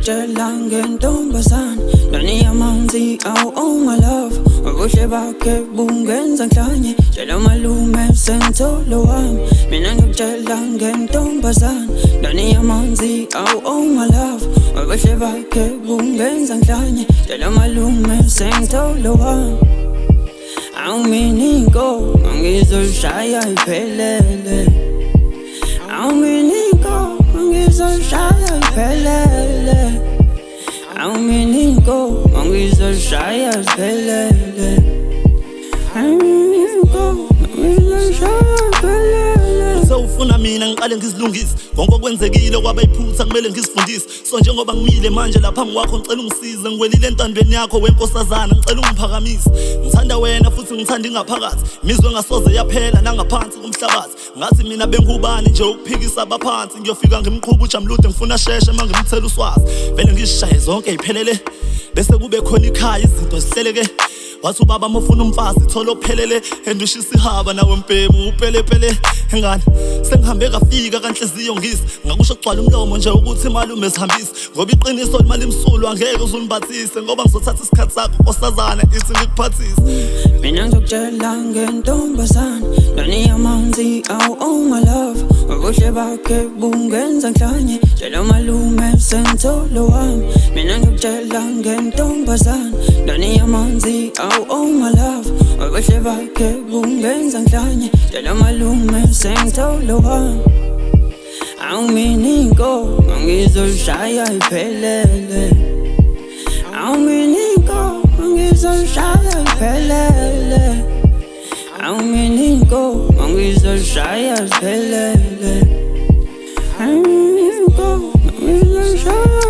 ngizokutshela ngentombazane Lani yamanzi oh my love Ubuhle bakhe bungenza ngihlanye Tshela malume sengitholo wami Mina ngikutshela ngentombazane Lani yamanzi oh my love Ubuhle bakhe bungenza ngihlanye Tshela malume sengitholo wami Awuminingo ngizoshaya iphelele Awuminingo ngizoshaya iphelele Awuminingo ngizoshaya iphelele Awuminingo ngizoshaya iphelele Sewufuna mina ngiqale ngizilungise konke okwenzekile kwabayiphutha kumele ngizifundise so njengoba ngimile manje lapha ngwakho ngicela ungisize ngiwelile entandweni yakho wenkosazana ngicela ungiphakamise ngithanda wena futhi ngithanda ingaphakathi imizwe ngasoze yaphela nangaphansi kumhlabathi ngathi mina bengubani nje ukuphikisa abaphansi ngiyofika ngimqhuba ujamlude ngifuna sheshe mangimthela uswazi vele ngishaye zonke iphelele bese kube khona ikhaya izinto zihleleke wathi ubaba mofuna umfazi thola ophelele endushisa ihaba nawe mpemu upelepele engane sengihambe kafika kanhliziyo ngisi ngakusho kugcwala umlomo nje ukuthi malume zihambise ngoba iqiniso imali imsulwa angeke uzunibathise ngoba ngizothatha isikhathi sakho osazana ithi ngikuphathise mina ngizokutshela ngentombazane Lani yamanzi oh my love Ubuhle bakhe bungenza ngihlanye Tshela malume sengitholo wami Mina ngizokutshela ngentombazane Lani yamanzi oh my love Ubuhle bakhe bungenza ngihlanye Tshela malume sengitholo wami Awuminingo ngizoshaya iphelele Awuminingo ngizoshaya iphelele Awuminingo ngizoshaya iphelele Awuminingo ngizoshaya